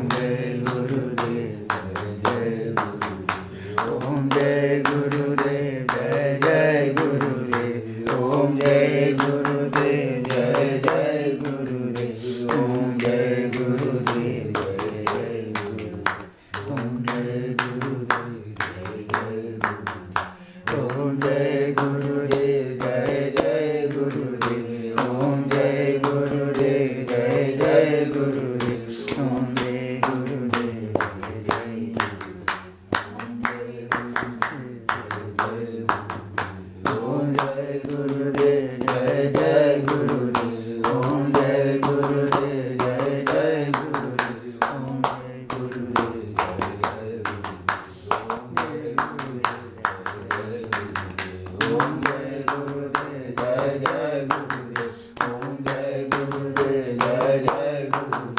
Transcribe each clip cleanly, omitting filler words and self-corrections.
ओम जय गुरुदेव जय गुरुदेव ओम जय गुरुदेव जय गुरुदेव ओम जय गुरुदेव जय गुरुदेव ओम जय गुरुदेव जय गुरुदेव ओम जय गुरुदेव ओम जय गुरुदेव जय गुरुदेव ओम जय गुरुदेव जय गुरुदेव ओम जय गुरुदेव ओम जय गुरुदेव जय गुरुदेव ओम जय गुरुदेव जय गुरुदेव ओम जय गुरुदेव ओम जय गुरुदेव जय गुरुदेव ओम जय गुरुदेव जय गुरुदेव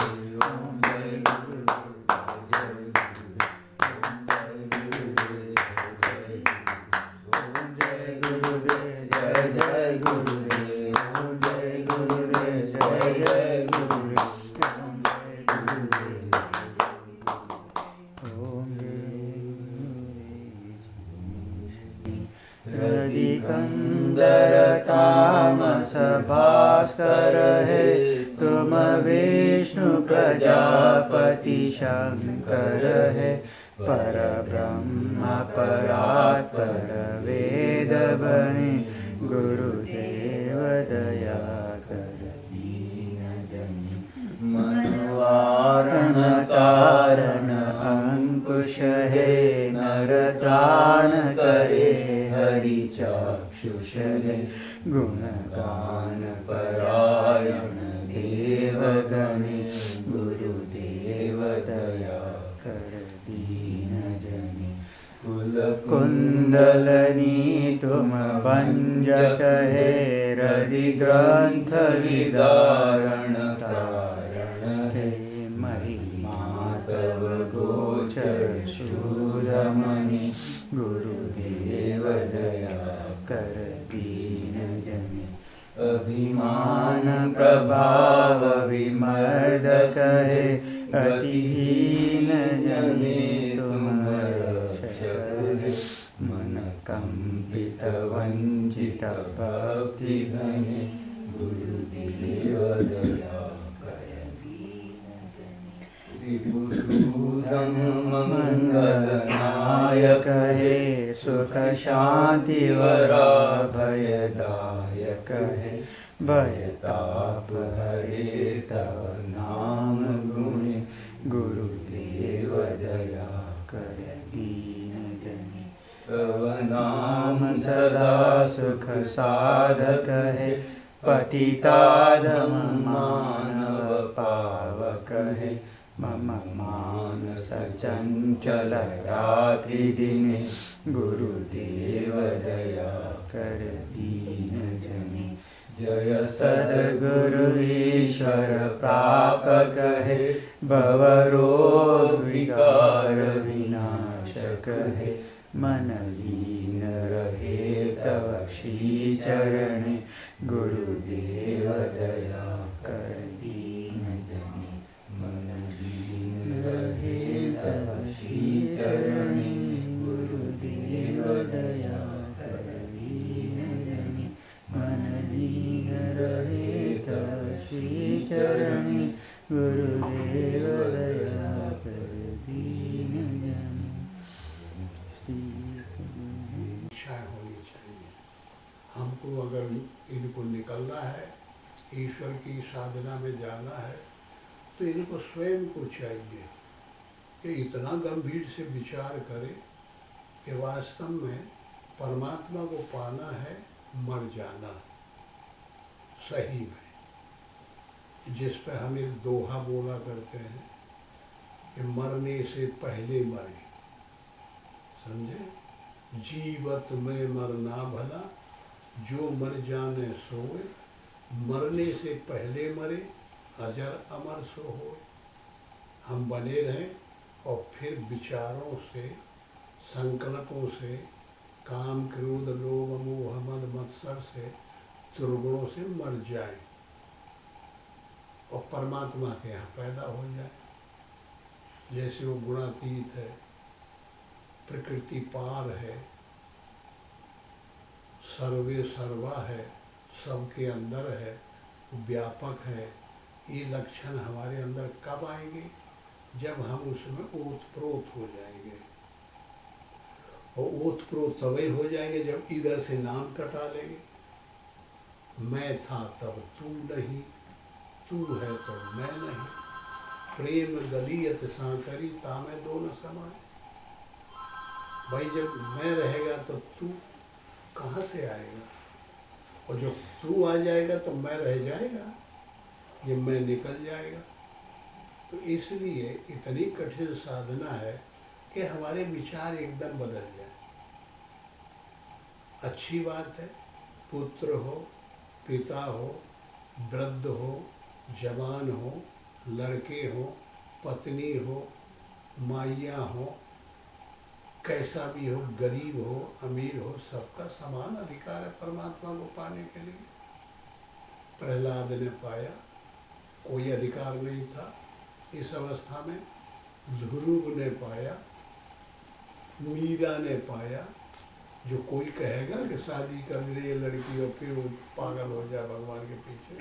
ओम जय गुरुदेव जय गुरुदेव ओम जय गुरुदेव जय गुरुदेव ओम जय गुरुदेव ओम रदिकंदर तामस भास्कर है तुम विष्णु प्रजापति शंकर है पर ब्रह्म परात्पर वेद बने गुरुदेव दया कर दीन जन मनवारण कारण अंकुश है नर त्राण करे हरि चाक्षुष है गुणगान परायण देव गणे गुरुदेव दया कर दीन जने कुल कुंडलनी तुम भंजक है हृदि ग्रंथ विदारण कारण है महिमा तव गोचर शूरमणि गुरुदेव दया कर दीन जने अभिमान प्रभाव विमर्दक है अतिहीन जने तुम रक्षक है मन कंपित वंचित भक्ति घने गुरुदेव दया कर दीन जने रिपुसूदन मंगल नायक है सुख शांति वरा भयदायक है भयताप हरे तव नाम गुणे गुरुदेव दया कर दीन जने तव नाम सदा सुख साधक है पतिताधम मानव पावक है मम मानस चंचल रात्रि दिने गुरुदेव दया कर दीन जने जय सद्गुरु ईश्वर प्रापक है भवरोग विकार विनाशक है मन लीन रहे तव श्री चरण गुरुदेव दया कर दीन जने मन लीन रहे तव श्री चरण गुरुदेव दया कर दीन जने मन लीन रहे तव श्री चरण गुरुदेव दया कर दीन जने इच्छाएं होनी चाहिए। हमको अगर इनको निकलना है, ईश्वर की साधना में जाना है, तो इनको स्वयं को चाहिए कि इतना गंभीर से विचार करें कि वास्तव में परमात्मा को पाना है, मर जाना सही में, जिस पे हम एक दोहा बोला करते हैं कि मरने से पहले मरे, समझे? जीवत में मरना भला, जो मर जाने सोए, मरने से पहले मरे, अजर अमर सो होए। हम बने रहें और फिर विचारों से, संकल्पों से, काम क्रोध लोभ मोह मद मत्सर से, दुर्गुणों से मर जाए और परमात्मा के यहाँ पैदा हो जाए। जैसे वो गुणातीत है, प्रकृति पार है, सर्वे सर्वा है, सबके अंदर है, व्यापक है, ये लक्षण हमारे अंदर कब आएंगे? जब हम उसमें ओतप्रोत हो जाएंगे। और ओतप्रोत तभी हो जाएंगे जब इधर से नाम कटा लेंगे। मैं था तब तू नहीं, तू है तो मैं नहीं, प्रेम गलियत सांकरी तामे दो न समाए। भाई जब मैं रहेगा तो तू कहाँ से आएगा? और जब तू आ जाएगा तो मैं रह जाएगा, ये मैं निकल जाएगा। तो इसलिए इतनी कठिन साधना है कि हमारे विचार एकदम बदल जाए। अच्छी बात है, पुत्र हो, पिता हो, वृद्ध हो, जवान हो, लड़के हो, पत्नी हो, माइया हो, कैसा भी हो, गरीब हो, अमीर हो, सबका समान अधिकार है परमात्मा को पाने के लिए। प्रहलाद ने पाया, कोई अधिकार नहीं था इस अवस्था में। ध्रुव ने पाया, मीरा ने पाया। जो कोई कहेगा कि शादी कर ले ये लड़की और फिर वो पागल हो जाए भगवान के पीछे।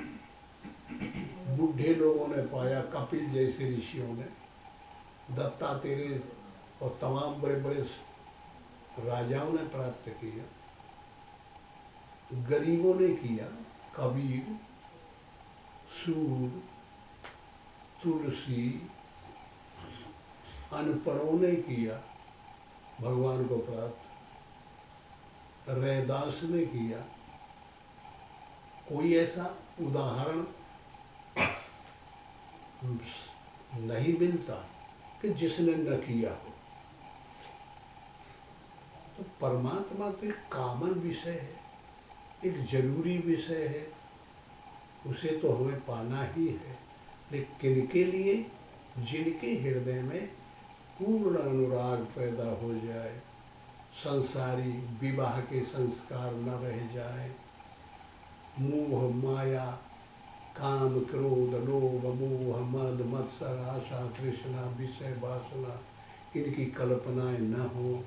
बूढ़े लोगों ने पाया, कपिल जैसे ऋषियों ने, दत्तात्रेय और तमाम बड़े बड़े राजाओं ने प्राप्त किया। गरीबों ने किया, कबीर, सूर, तुलसी, अनपढ़ों ने किया भगवान को प्राप्त, रैदास ने किया। कोई ऐसा उदाहरण नहीं मिलता कि जिसने न किया हो। तो परमात्मा तो एक कॉमन विषय है, एक जरूरी विषय है, उसे तो हमें पाना ही है। लेकिन किनके लिए? जिनके हृदय में पूर्ण अनुराग पैदा हो जाए, संसारी विवाह के संस्कार न रह जाए, मोह माया काम क्रोध लोभ मोह मद मत्सर आशा तृष्णा विषय वासना इनकी कल्पनाएं न हो,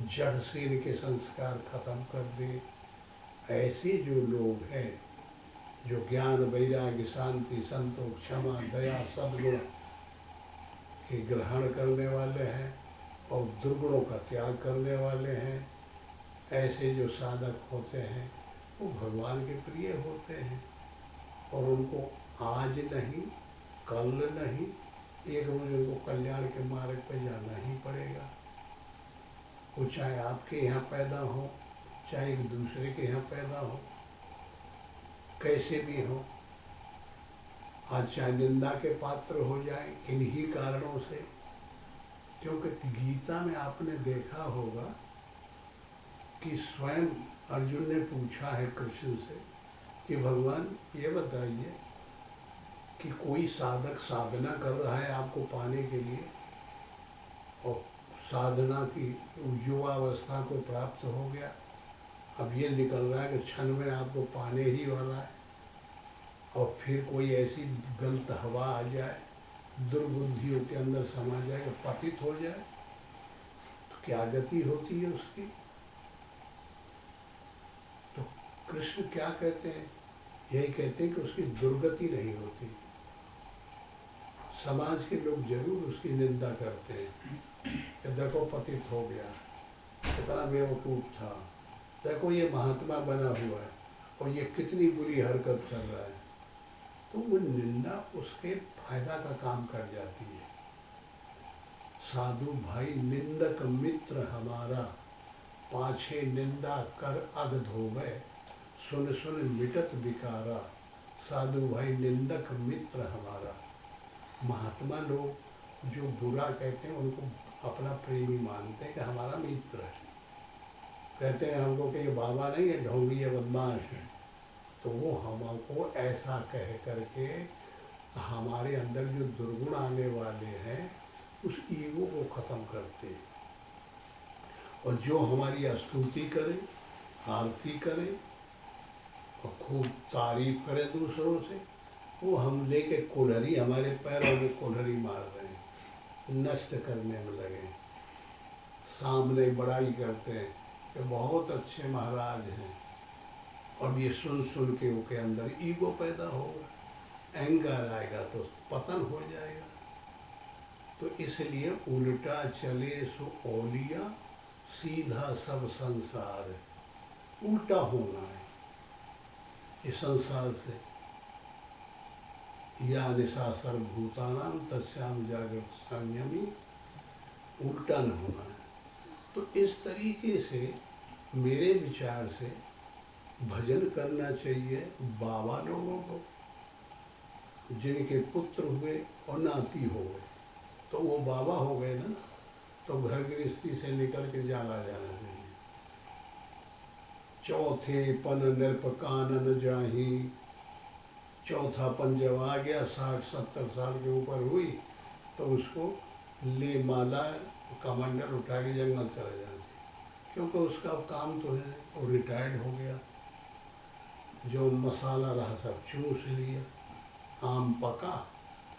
जड़ से इनके संस्कार खत्म कर दे। ऐसे जो लोग हैं, जो ज्ञान वैराग्य शांति संतोष क्षमा दया सद्गुण के ग्रहण करने वाले हैं और दुर्गुणों का त्याग करने वाले हैं, ऐसे जो साधक होते हैं वो भगवान के प्रिय होते हैं। और उनको आज नहीं, कल नहीं, एक रोज उनको कल्याण के मार्ग पर जाना ही पड़ेगा। वो चाहे आपके यहाँ पैदा हो, चाहे एक दूसरे के यहाँ पैदा हो, कैसे भी हो। आज चाहे निंदा के पात्र हो जाए इन्हीं कारणों से, क्योंकि गीता में आपने देखा होगा कि स्वयं अर्जुन ने पूछा है कृष्ण से कि भगवान ये बताइए कि कोई साधक साधना कर रहा है आपको पाने के लिए, और साधना की युवावस्था को प्राप्त हो गया, अब ये निकल रहा है कि क्षण में आपको पाने ही वाला है, और फिर कोई ऐसी गलत हवा आ जाए, दुर्बुद्धियों के अंदर समा जाए, पतित हो जाए, तो क्या गति होती है उसकी। तो कृष्ण क्या कहते हैं? यही कहते हैं कि उसकी दुर्गति नहीं होती। समाज के लोग जरूर उसकी निंदा करते हैं कि देखो पतित हो गया, कितना बेवकूफ़ था, देखो ये महात्मा बना हुआ है और ये कितनी बुरी हरकत कर रहा है। तो वो निंदा उसके फायदा का काम कर जाती है। साधु भाई निंदक मित्र हमारा, पाछे निंदा कर अग धोवे, सुन सुन मिटत विकारा। साधु भाई निंदक मित्र हमारा। महात्मा लोग जो बुरा कहते हैं उनको अपना प्रेमी मानते हैं कि हमारा मित्र है। कहते हैं हमको कि ये बाबा नहीं है, ढोंगी है, बदमाश है, तो वो हमको ऐसा कह करके हमारे अंदर जो दुर्गुण आने वाले हैं उस ईगो को ख़त्म करते हैं। और जो हमारी स्तुति करे, आरती करे और खूब तारीफ करे दूसरों से, वो हम लेके कोल्हरी, हमारे पैरों में कोल्हरी मार रहे हैं, नष्ट करने में लगे, सामने बड़ाई करते हैं कि बहुत अच्छे महाराज हैं, और ये सुन सुन के उनके अंदर ईगो पैदा होगा, अहंकार आएगा तो पतन हो जाएगा। तो इसलिए उल्टा चले सो ओलिया, सीधा सब संसार, उल्टा होना है इस संसार से। या निशा सर्वभूतानां तस्याम जागृत संयमी, उल्टा न होना है। तो इस तरीके से मेरे विचार से भजन करना चाहिए बाबा लोगों को, जिनके पुत्र हुए और नाती हो गए तो वो बाबा हो गए ना, तो घर गृहस्थी से निकल के जाला जाना चाहिए। चौथे पन नृप कानन जाही, चौथा पन जब आ गया 60-70 साल के ऊपर हुई तो उसको ले माला कमंडल उठा के जंगल चला जाना चाहिए, क्योंकि उसका काम तो है, वो रिटायर्ड हो गया। जो मसाला रहा सब चूस लिया, आम पका,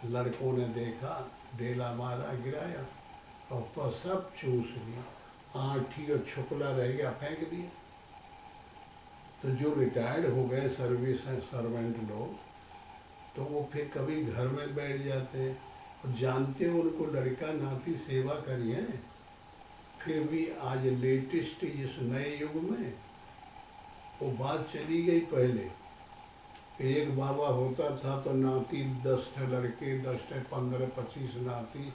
लड़कों ने देखा, डेला मारा गिराया और पर सब चूस लिया, आँठी और छुकला रह गया फेंक दिया। तो जो रिटायर्ड हो गए सर्विस हैं सर्वेंट लोग, तो वो फिर कभी घर में बैठ जाते हैं और जानते हो उनको लड़का नाती सेवा करी है। फिर भी आज लेटेस्ट इस नए युग में वो बात चली गई। पहले एक बाबा होता था तो नाती 10 लड़के 10 15 25 नाती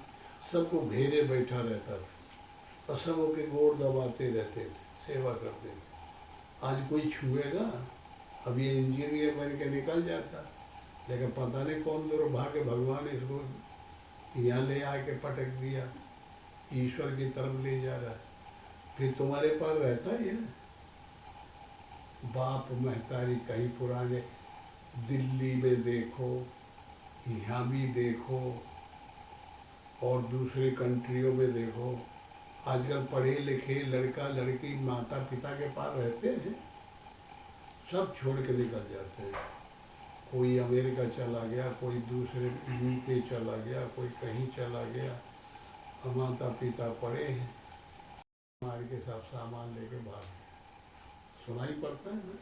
सबको घेरे बैठा रहता था और सब के गोड़ दबाते रहते थे, सेवा करते थे। आज कोई छुएगा? अब ये इंजीनियर बन के निकल जाता, लेकिन पता नहीं कौन दुर्भाग्य भगवान इसको यहाँ ले आके पटक दिया, ईश्वर की तरफ ले जा रहा है। फिर तुम्हारे पास रहता है यह बाप महतारी। कहीं पुराने दिल्ली में देखो, यहाँ भी देखो और दूसरे कंट्रियों में देखो, आजकल पढ़े लिखे लड़का लड़की माता पिता के पास रहते हैं, सब छोड़ के निकल जाते हैं। कोई अमेरिका चला गया, कोई दूसरे यूके चला गया, कोई कहीं चला गया, और माता पिता पड़े हैं मार के सब सामान लेके भाग गए। सुनाई पड़ता है ना,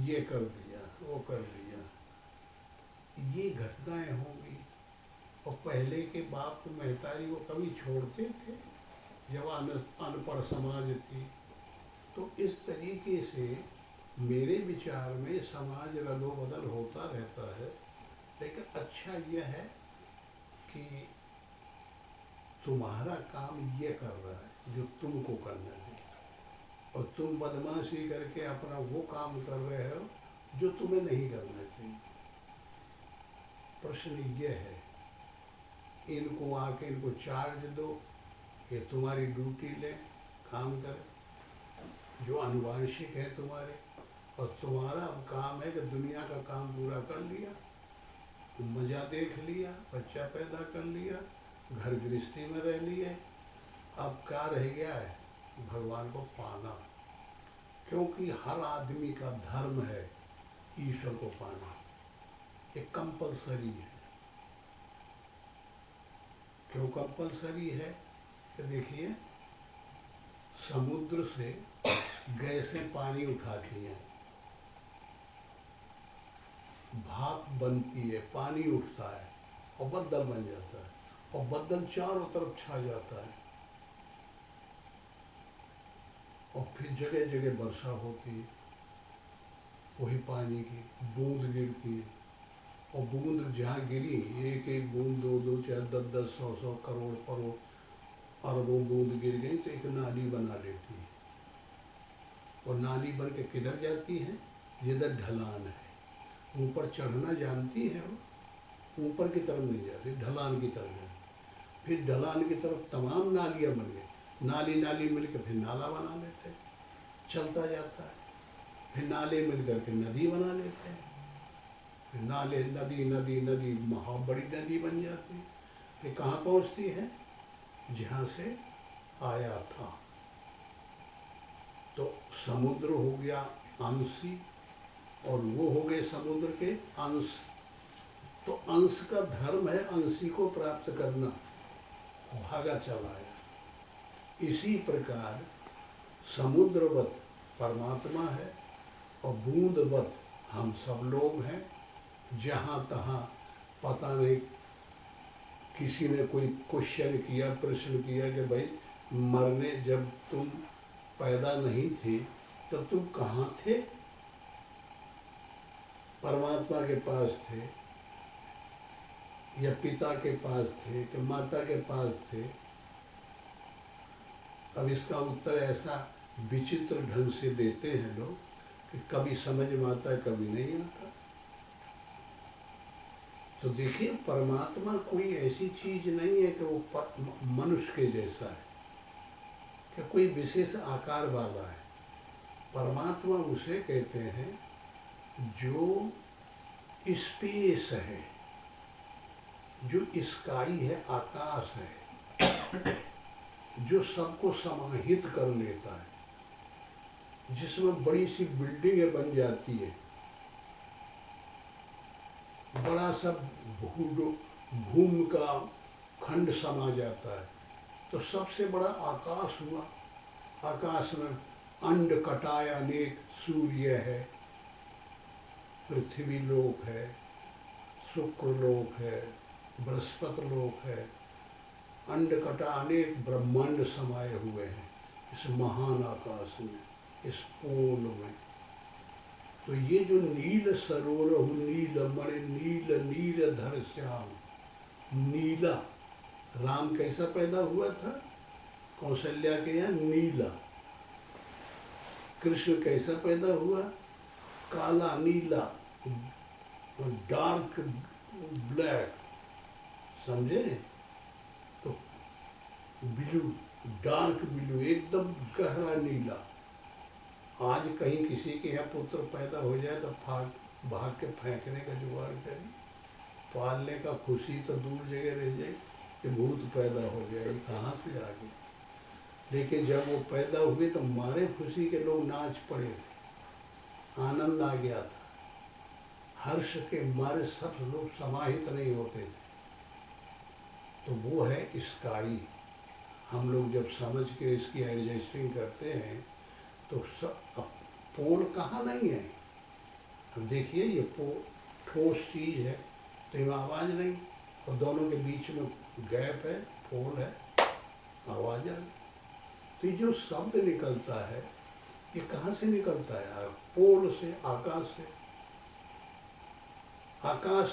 ये कर दिया वो कर दिया, ये घटनाएं होंगी। और पहले के बाप महतारी वो कभी छोड़ते थे जब अनपढ़ समाज थी। तो इस तरीके से मेरे विचार में समाज रदोबदल होता रहता है, लेकिन अच्छा यह है कि तुम्हारा काम ये कर रहा है जो तुमको करना है, और तुम बदमाशी करके अपना वो काम कर रहे हो जो तुम्हें नहीं करना चाहिए। प्रश्न ये है, इनको आके इनको चार्ज दो कि तुम्हारी ड्यूटी ले, काम करे जो अनुवांशिक है तुम्हारे, और तुम्हारा काम है कि दुनिया का काम पूरा कर लिया, मज़ा देख लिया, बच्चा पैदा कर लिया, घर गृहस्थी में रह लिए, अब क्या रह गया है? भगवान को पाना। क्योंकि हर आदमी का धर्म है ईश्वर को पाना, ये कंपलसरी है। क्यों कंपलसरी है? कि देखिए, समुद्र से गैसें पानी उठाती हैं, भाप बनती है, पानी उठता है और बदल बन जाता है, और बदल चारों तरफ छा जाता है, और फिर जगह जगह वर्षा होती है, वही पानी की बूंद गिरती है, और बूंद जहाँ गिरी, एक एक बूंद 2-2 4 10-10 100-100 करोड़ अरबों बूंद गिर गई तो एक नाली बना लेती है। और नाली बन के किधर जाती है? जिधर ढलान है। ऊपर चढ़ना जानती है वो, ऊपर की तरफ नहीं जाती, ढलान की तरफ जाती। फिर ढलान की तरफ तमाम नालियाँ बन गई, नाली नाली मिल के फिर नाला बना लेते हैं, चलता जाता है। फिर नाले मिल करके नदी बना लेते हैं, फिर नाले नदी नदी नदी महा बड़ी नदी बन जाती है। फिर कहाँ पहुँचती है? जहाँ से आया था। तो समुद्र हो गया अंशी, और वो हो गए समुद्र के अंश। तो अंश का धर्म है अंशी को प्राप्त करना, भागा चला आया। इसी प्रकार समुद्रवत परमात्मा है और बूंदवत हम सब लोग हैं। जहाँ तहाँ पता नहीं किसी ने कोई क्वेश्चन किया, प्रश्न किया कि भाई मरने जब तुम पैदा नहीं थे तब तुम कहाँ थे? परमात्मा के पास थे या पिता के पास थे कि माता के पास थे? अब इसका उत्तर ऐसा विचित्र ढंग से देते हैं लोग कि कभी समझ में आता है, कभी नहीं आता। तो देखिए, परमात्मा कोई ऐसी चीज नहीं है कि वो मनुष्य के जैसा है, कि कोई विशेष आकार वाला है। परमात्मा उसे कहते हैं जो स्पेस है, जो स्काई है, आकाश है, जो सबको समाहित कर लेता है, जिसमें बड़ी सी बिल्डिंगें बन जाती है, बड़ा सा भूमि का खंड समा जाता है। तो सबसे बड़ा आकाश हुआ। आकाश में अंड कटाय अनेक सूर्य है, पृथ्वी लोक है, शुक्र लोक है, बृहस्पति लोक है, अंड कटा अनेक ब्रह्मांड समाये हुए हैं इस महान आकाश में, इस पोल में। तो ये जो नील सरोवर नील मणि नील नील धर श्याम, नीला राम कैसा पैदा हुआ था? कौशल्या के यहाँ नीला। कृष्ण कैसा पैदा हुआ? काला नीला, डार्क ब्लैक, समझे? तो ब्लू, डार्क ब्लू, एकदम गहरा नीला। आज कहीं किसी के यहाँ पुत्र पैदा हो जाए तो भाग के फेंकने का जुगाड़ करें, पालने का खुशी तो दूर जगह रह जाए कि भूत पैदा हो गया, ये कहाँ से आ गए। लेकिन जब वो पैदा हुए तो मारे खुशी के लोग नाच पड़े थे, आनंद आ गया था। हर्ष के मारे सब लोग समाहित नहीं होते थे। तो वो है स्काई। हम लोग जब समझ के इसकी एडजस्टिंग करते हैं तो पोल कहाँ नहीं है। अब देखिए, ये ठोस चीज़ है तो इसमें आवाज़ नहीं, और दोनों के बीच में गैप है, पोल है, आवाज़ आ गई। तो ये जो शब्द निकलता है ये कहाँ से निकलता है? पोल से, आकाश से। आकाश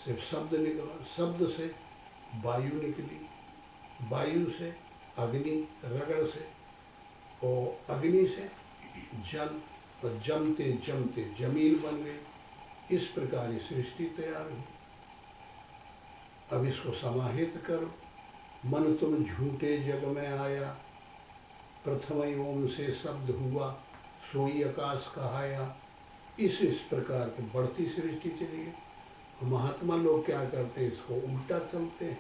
से शब्द निकला, शब्द से वायु निकली, वायु से अग्नि, रगड़ से, और अग्नि से जल, और जमते जमते जमीन बन गई। इस प्रकार ये सृष्टि तैयार हुई। अब इसको समाहित करो। मन तुम झूठे जग में आया, प्रथम ओम से शब्द हुआ, सोई आकाश कहाया। इस प्रकार की बढ़ती सृष्टि चली गई। महात्मा लोग क्या करते हैं, इसको उल्टा चलते हैं,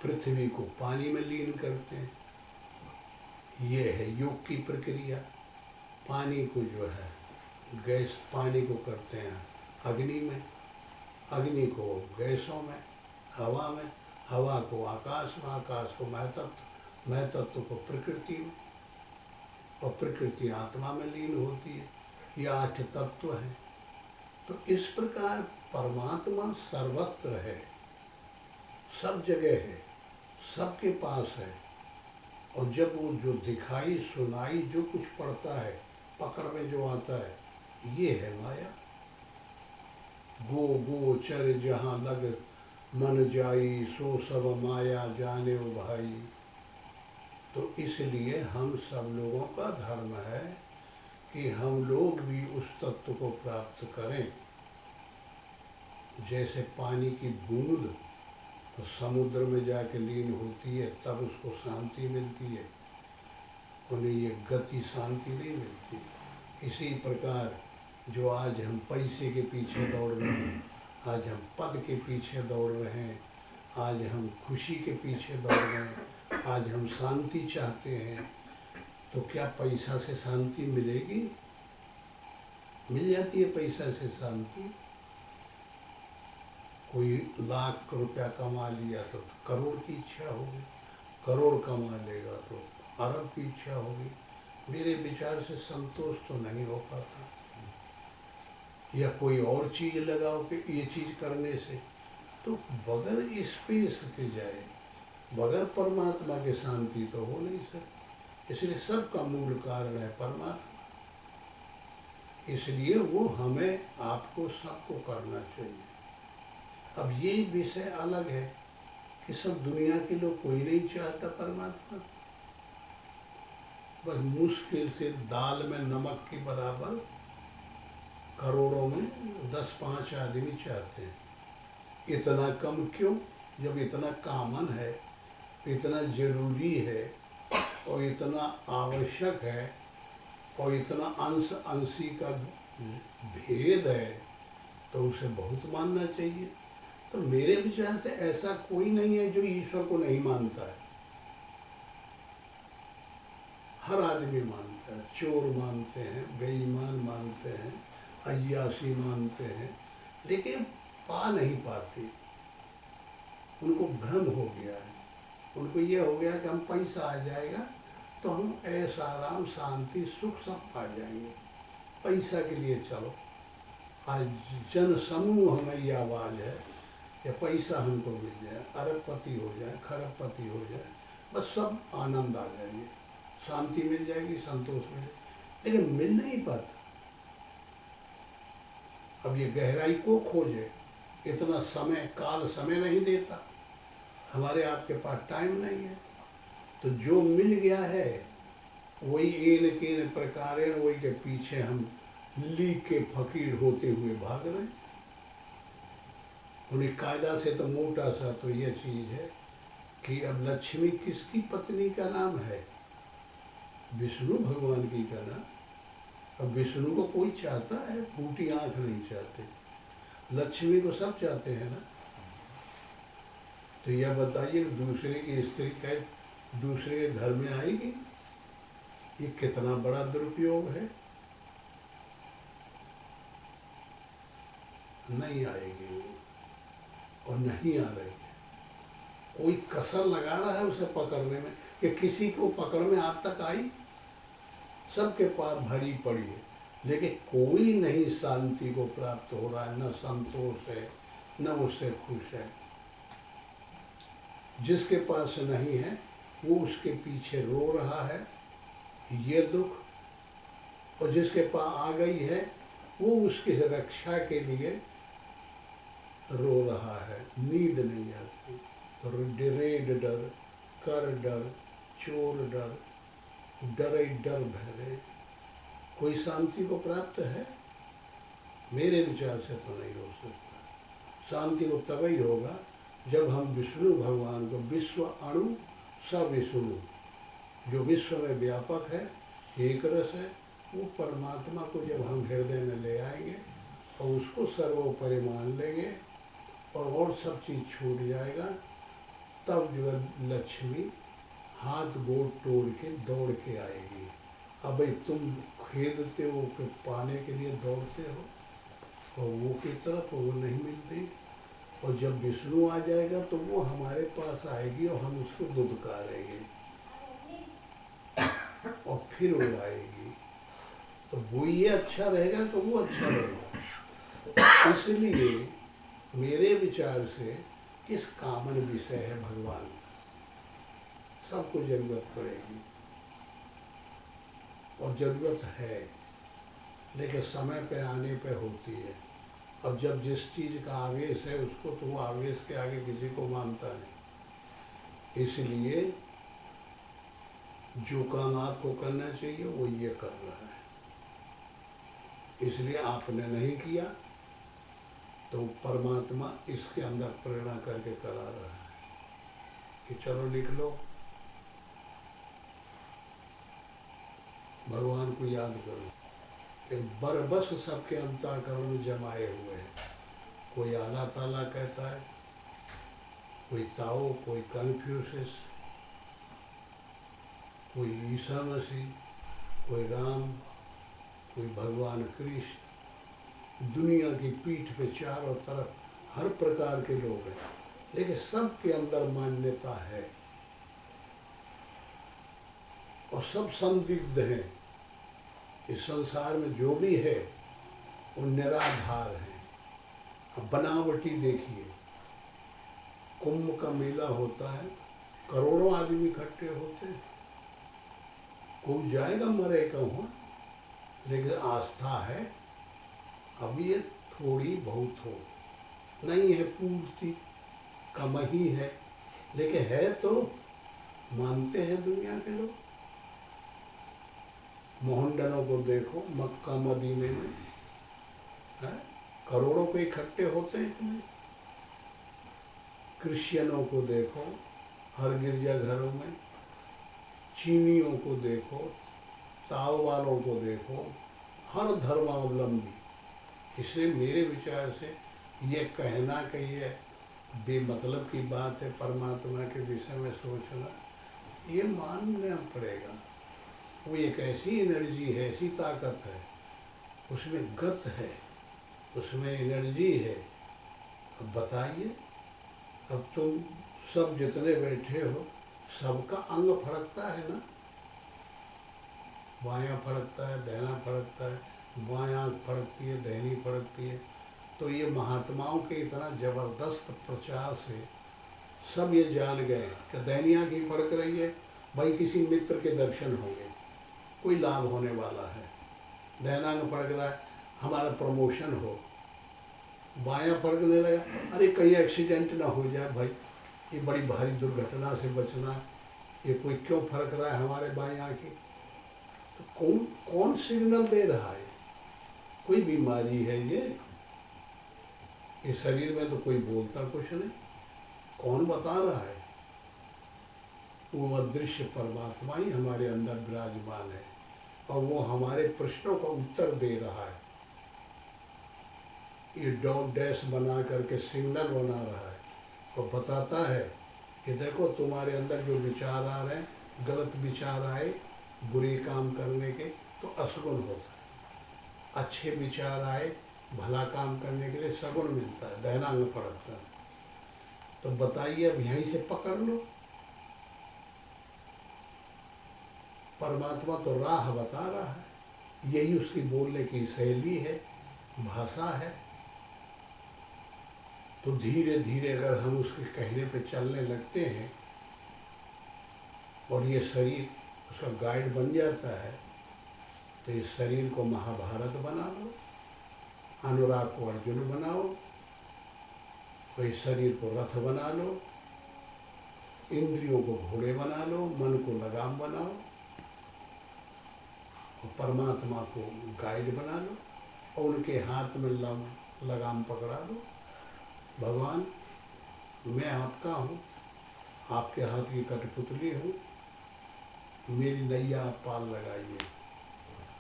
पृथ्वी को पानी में लीन करते हैं। ये है योग की प्रक्रिया। पानी को जो है गैस, पानी को करते हैं अग्नि में, अग्नि को गैसों में, हवा में, हवा को आकाश में, आकाश को महतत्व, महतत्व को प्रकृति में, और प्रकृति आत्मा में लीन होती है। ये 8 तत्व हैं। तो इस प्रकार परमात्मा सर्वत्र है, सब जगह है, सबके पास है। और जब वो जो दिखाई सुनाई जो कुछ पड़ता है, पकड़ में जो आता है, ये है माया। गो गोचर जहाँ लग मन जाई, सो सब माया जाने ओ भाई। तो इसलिए हम सब लोगों का धर्म है कि हम लोग भी उस तत्व को प्राप्त करें। जैसे पानी की बूंद तो समुद्र में जाके लीन होती है, तब उसको शांति मिलती है, उन्हें ये गति शांति नहीं मिलती। इसी प्रकार जो आज हम पैसे के पीछे दौड़ रहे हैं, आज हम पद के पीछे दौड़ रहे हैं, आज हम खुशी के पीछे दौड़ रहे हैं, आज हम शांति चाहते हैं, तो क्या पैसा से शांति मिलेगी? मिल जाती है पैसा से शांति? कोई लाख रुपया कमा लिया तो करोड़ की इच्छा होगी, करोड़ कमा लेगा तो अरब की इच्छा होगी। मेरे विचार से संतोष तो नहीं हो पाता। या कोई और चीज़ लगाओ कि ये चीज़ करने से, तो बगैर स्पेस के जाए, बगैर परमात्मा के शांति तो हो नहीं सकती। इसलिए सबका मूल कारण है परमात्मा। इसलिए वो हमें आपको सबको करना चाहिए। अब ये विषय अलग है कि सब दुनिया के लोग कोई नहीं चाहता परमात्मा को। बस मुश्किल से दाल में नमक के बराबर करोड़ों में 10-5 आदमी चाहते हैं। इतना कम क्यों, जब इतना कॉमन है, इतना जरूरी है और इतना आवश्यक है और इतना अंश अंशी का भेद है, तो उसे बहुत मानना चाहिए। तो मेरे विचार से ऐसा कोई नहीं है जो ईश्वर को नहीं मानता है। हर आदमी मानता है। चोर मानते हैं, बेईमान मानते हैं, अय्याशी मानते हैं, लेकिन पा नहीं पाते। उनको भ्रम हो गया है। उनको ये हो गया कि हम पैसा आ जाएगा तो हम ऐसा आराम, शांति, सुख सब पा जाएंगे। पैसा के लिए चलो। आज जन समूह हमें ये आवाज़ है या पैसा हमको मिल जाए, अरबपति हो जाए, खरबपति हो जाए, बस सब आनंद आ जाएंगे, शांति मिल जाएगी, संतोष मिल जाएगी, लेकिन मिल नहीं पाता। अब ये गहराई को खोजे, इतना समय, काल समय नहीं देता, हमारे आपके पास टाइम नहीं है। तो जो मिल गया है वही एन केन प्रकारेण, वही के पीछे हम लीक के फकीर होते हुए भाग रहे हैं। उन्हें कायदा से तो मोटा सा तो यह चीज़ है कि अब लक्ष्मी किसकी पत्नी का नाम है? विष्णु भगवान की का नाम। अब विष्णु को कोई चाहता है? फूटी आंख नहीं चाहते। लक्ष्मी को सब चाहते हैं ना। तो यह बताइए, दूसरे की स्त्री का दूसरे के घर में आएगी, ये कितना बड़ा दुरुपयोग है। नहीं आएगी वो, और नहीं आ रही है। कोई कसर लगा रहा है उसे पकड़ने में कि किसी को पकड़ में आप तक आई? सबके पास भरी पड़ी है, लेकिन कोई नहीं शांति को प्राप्त हो रहा है, न संतोष है, न उससे खुश है। जिसके पास नहीं है वो उसके पीछे रो रहा है, ये दुख, और जिसके पास आ गई है वो उसकी रक्षा के लिए रो रहा है। नींद नहीं आती, रेड डर, कर डर, चोर डर, डरे डर भरे। कोई शांति को प्राप्त है? मेरे विचार से तो नहीं हो सकता। शांति को तभी होगा जब हम विष्णु भगवान को, विश्व अणु सविष्णु, जो विश्व में व्यापक है, एक रस है, वो परमात्मा को जब हम हृदय में ले आएंगे और उसको सर्वोपरि मान लेंगे और सब चीज़ छूट जाएगा, तब जो है लक्ष्मी हाथ गोड़ तोड़ के दौड़ के आएगी। अब भाई तुम खेदते हो कि पाने के लिए दौड़ते हो, और वो की तरफ वो नहीं मिलती। और जब विष्णु आ जाएगा तो वो हमारे पास आएगी और हम उसको दुदकारेंगे और फिर वो आएगी। तो वो ये अच्छा रहेगा तो वो अच्छा रहेगा। इसलिए मेरे विचार से इस कामन विषय है भगवान का, सबको जरूरत पड़ेगी और जरूरत है, लेकिन समय पे आने पे होती है। अब जब जिस चीज़ का आवेश है उसको, तो वो आवेश के आगे किसी को मानता नहीं। इसलिए जो काम आपको करना चाहिए वो ये कर रहा है। इसलिए आपने नहीं किया तो परमात्मा इसके अंदर प्रेरणा करके करा रहा है कि चलो लिख लो, भगवान को याद करो। एक बरबस सबके अंतःकरण में जमाए हुए हैं। कोई आला ताला कहता है, कोई ताओ, कोई कन्फ्यूशियस, कोई ईसा मसीह, कोई राम, कोई भगवान कृष्ण। दुनिया की पीठ पे चारों तरफ हर प्रकार के लोग हैं, लेकिन सबके अंदर मान्यता है और सब संदिग्ध हैं। इस संसार में जो भी है वो निराधार है। अब बनावटी देखिए, कुंभ का मेला होता है, करोड़ों आदमी इकट्ठे होते हैं, कोई जाएगा मरेगा वहाँ, लेकिन आस्था है। अब ये थोड़ी बहुत हो, नहीं है पूर्ति, कम ही है, लेकिन है तो मानते हैं दुनिया के लोग। मोहम्मडनों को देखो मक्का मदीने में, है करोड़ों पे इकट्ठे होते हैं कि नहीं। क्रिश्चियनों को देखो हर गिरजाघरों में, चीनियों को देखो, ताओ वालों को देखो, हर धर्मावलंबी। इसलिए मेरे विचार से ये कहना कि ये बेमतलब की बात है परमात्मा के विषय में सोचना, ये मानना पड़ेगा। वो एक ऐसी एनर्जी है, ऐसी ताकत है, उसमें गत है, उसमें एनर्जी है। अब बताइए, अब तुम सब जितने बैठे हो सबका अंग फड़कता है ना, बायां फड़कता है, दाहिना फड़कता है, बायां फड़कती है, दाहिनी फड़कती है। तो ये महात्माओं के इतना जबरदस्त प्रचार से सब ये जान गए कि दाहिनी आंख ही फड़क रही है, भाई किसी मित्र के दर्शन होंगे, कोई लाभ होने वाला है। दाहिना आंख फड़क रहा है, हमारा प्रमोशन हो। बायां फड़कने लगा, अरे कहीं एक्सीडेंट ना हो जाए भाई, ये बड़ी भारी दुर्घटना से बचना, ये कोई क्यों फड़क रहा है हमारे बाएं आंखें। तो कौन कौन सिग्नल दे रहा है? कोई बीमारी है ये शरीर में तो कोई बोलता कुछ नहीं, कौन बता रहा है? वो अदृश्य परमात्मा ही हमारे अंदर विराजमान है और वो हमारे प्रश्नों का उत्तर दे रहा है। ये डॉट डैश बना करके सिग्नल बना रहा है और बताता है कि देखो तुम्हारे अंदर जो विचार आ रहे हैं, गलत विचार आए बुरे काम करने के तो अशगुन होता है, अच्छे विचार आए भला काम करने के लिए सगुन मिलता है, दाहिना अंग फड़कता है। तो बताइए, अब यहीं से पकड़ लो। परमात्मा तो राह बता रहा है, यही उसकी बोलने की शैली है, भाषा है। तो धीरे धीरे अगर हम उसके कहने पे चलने लगते हैं और ये शरीर उसका गाइड बन जाता है, तो इस शरीर को महाभारत बना लो, अनुराग को अर्जुन बनाओ, और इस शरीर को रथ बना लो, इंद्रियों को घोड़े बना लो, मन को लगाम बनाओ और परमात्मा को गाइड बना लो और उनके हाथ में लगाम पकड़ा दो। भगवान मैं आपका हूँ, आपके हाथ की कठपुतली हूँ, मेरी नैया आप पार लगाइए।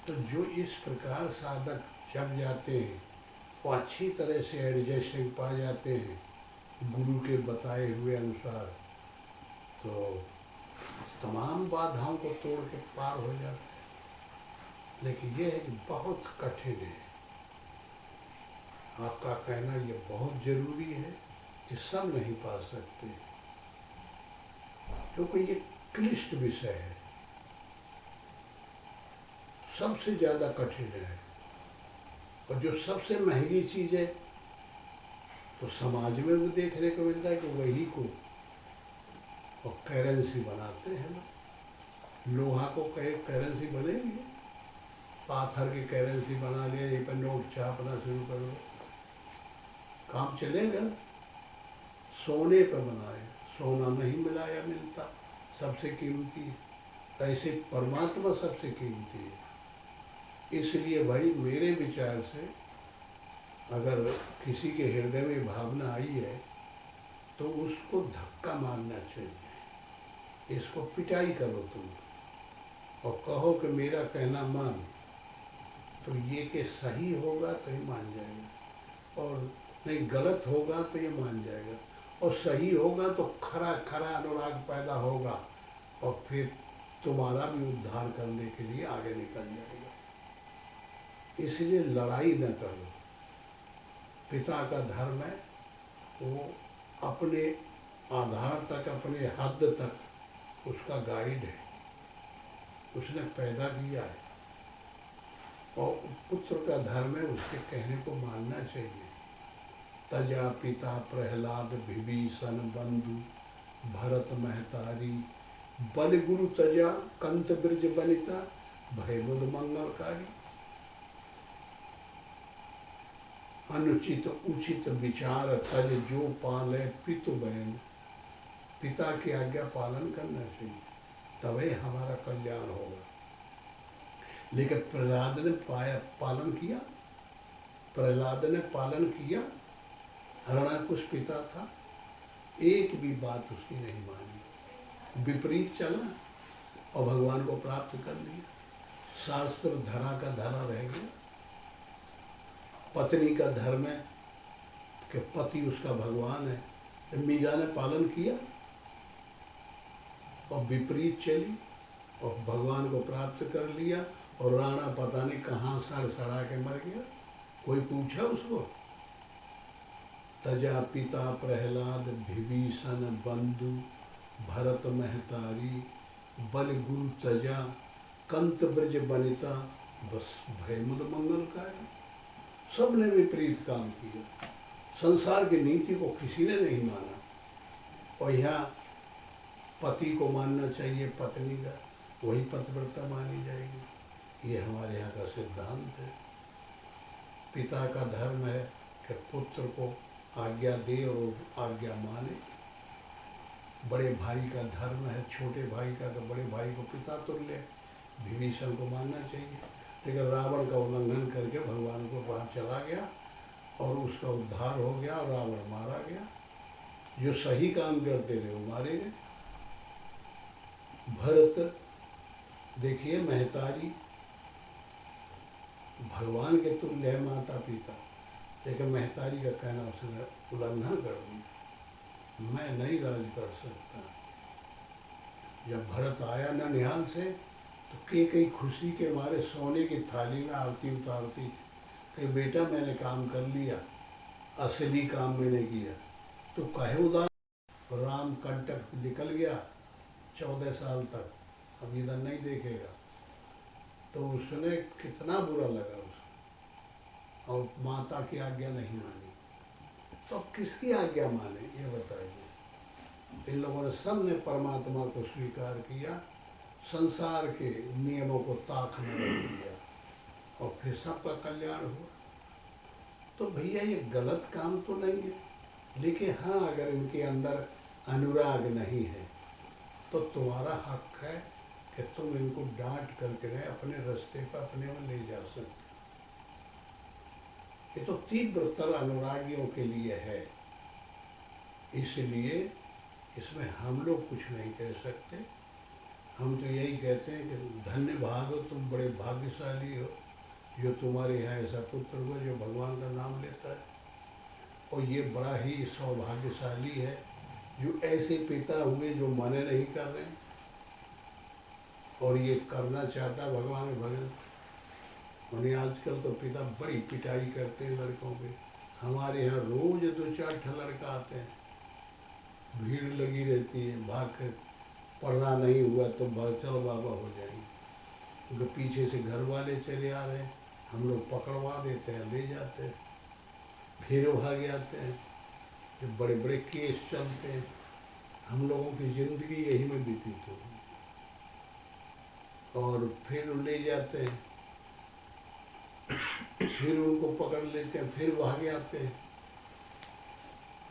तो जो इस प्रकार साधक जब जाते हैं वो अच्छी तरह से एडजस्टिंग पा जाते हैं गुरु के बताए हुए अनुसार, तो तमाम बाधाओं को तोड़ के पार हो जाते हैं। लेकिन ये है कि बहुत कठिन है। आपका कहना ये बहुत जरूरी है कि सब नहीं पा सकते, क्योंकि ये क्लिष्ट विषय है, सबसे ज़्यादा कठिन है। और जो सबसे महंगी चीज़ है तो समाज में भी देखने को मिलता है कि वही को और करेंसी बनाते हैं लोग। लोहा को करेंसी बनेगी, पाथर की करेंसी बना लिया, यहीं पर नोट छापना शुरू कर दो, काम चलेगा। सोने पर बनाए, सोना नहीं मिलाया मिलता, सबसे कीमती है। ऐसे परमात्मा सबसे कीमती है। इसलिए भाई मेरे विचार से अगर किसी के हृदय में भावना आई है तो उसको धक्का मारना चाहिए, इसको पिटाई करो तुम और कहो कि मेरा कहना मान, तो ये कि सही होगा तो ही मान जाएगा और नहीं गलत होगा तो ये मान जाएगा, और सही होगा तो खरा खरा अनुराग पैदा होगा और फिर तुम्हारा भी उद्धार करने के लिए आगे निकल जाएगा। इसलिए लड़ाई न करो। पिता का धर्म है वो अपने आधार तक, अपने हद तक उसका गाइड है, उसने पैदा किया है और पुत्र का धर्म है, उसके कहने को मानना चाहिए। तजा पिता प्रहलाद विभीषण बंधु भरत महतारी, बल गुरु तजा कंत ब्रज बनिता, भय मुद मंगलकारी। अनुचित उचित विचार तज जो पाले पितु बहन, पिता की आज्ञा पालन करना चाहिए, तभी हमारा कल्याण होगा। लेकिन प्रहलाद ने पालन किया, प्रहलाद ने पालन किया। हरणाकुश पिता था, एक भी बात उसकी नहीं मानी, विपरीत चला और भगवान को प्राप्त कर लिया। शास्त्र धरा का धरा रह गया। पत्नी का धर्म है कि पति उसका भगवान है, मीरा ने पालन किया और विपरीत चली और भगवान को प्राप्त कर लिया। और राणा पता नहीं कहाँ सड़ सड़ा के मर गया, कोई पूछा उसको? तजा पिता प्रहलाद विभीषण बंधु भरत महतारी, बल गुरु तजा कंत ब्रज बनिता, बस भयमुद मंगलकारी। सबने विपरीत काम किया, संसार की नीति को किसी ने नहीं माना। और यहाँ पति को मानना चाहिए पत्नी का, वही पतिव्रता मानी जाएगी। ये हमारे यहाँ का सिद्धांत है। पिता का धर्म है कि पुत्र को आज्ञा दे और आज्ञा माने। बड़े भाई का धर्म है, छोटे भाई का, कि बड़े भाई को पिता तुल्य, विभीषण को मानना चाहिए। लेकिन रावण का उल्लंघन करके भगवान को वहाँ चला गया और उसका उद्धार हो गया और रावण मारा गया। जो सही काम करते रहे वो मारे गए। भरत देखिए, महतारी भगवान के तुल्य है माता पिता, लेकिन महतारी का कहना उसने उल्लंघन कर दिया, मैं नहीं राज कर सकता। जब भरत आया ननिहाल से तो कई खुशी के मारे सोने की थाली में आरती उतारती थी कि बेटा मैंने काम कर लिया, असली काम मैंने किया। तो कहे उदास। राम कंटक निकल गया 14 साल तक, अब इधर नहीं देखेगा। तो उसने कितना बुरा लगा उसको, और माता की आज्ञा नहीं मानी। तो किसकी आज्ञा माने ये बताइए। इन लोगों ने सब ने परमात्मा को स्वीकार किया, संसार के नियमों को ताक में रख दिया और फिर सबका कल्याण हुआ। तो भैया ये गलत काम तो नहीं है, लेकिन हाँ अगर इनके अंदर अनुराग नहीं है तो तुम्हारा हक है कि तुम इनको डांट करके नहीं अपने रास्ते पर अपने में ले जा सकते। ये तो तीव्रतर अनुरागियों के लिए है, इसलिए इसमें हम लोग कुछ नहीं कह सकते। हम तो यही कहते हैं कि धन्य भाग हो, तुम बड़े भाग्यशाली हो जो तुम्हारे यहाँ ऐसा पुत्र हुआ जो भगवान का नाम लेता है। और ये बड़ा ही सौभाग्यशाली है जो ऐसे पिता हुए जो मने नहीं कर रहे हैं और ये करना चाहता है भगवान में भगन। उन्हें आजकल तो पिता बड़ी पिटाई करते हैं लड़कों पे। हमारे यहाँ रोज 2-4 लड़का आते हैं, भीड़ लगी रहती है, भाग कर पढ़ना नहीं हुआ तो चलो बाबा हो जाएंगे। उनके पीछे से घर वाले चले आ रहे हैं, हम लोग पकड़वा देते हैं, ले जाते हैं, फिर भाग जाते हैं। जो बड़े बड़े केस चलते हैं, हम लोगों की ज़िंदगी यही में व्यतीत होगी। और फिर ले जाते हैं, फिर उनको पकड़ लेते हैं, फिर भाग जाते हैं।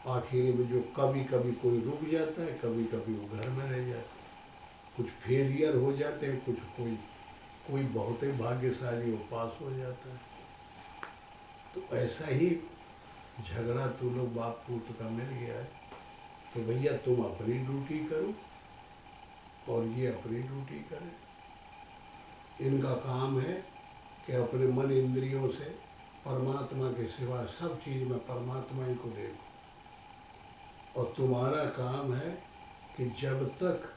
आखिर में जो कभी कभी कोई रुक जाता है, कभी कभी वो घर में रह जाता है। कुछ फेलियर हो जाते हैं, कुछ कोई बहुत ही भाग्यशाली वो पास हो जाता है। तो ऐसा ही झगड़ा तू लोग बाप पुत्र का मिल गया है, तो भैया तुम अपनी ड्यूटी करो और ये अपनी ड्यूटी करें। इनका काम है कि अपने मन इंद्रियों से परमात्मा के सिवा सब चीज़ में परमात्मा ही को देखो। और तुम्हारा काम है कि जब तक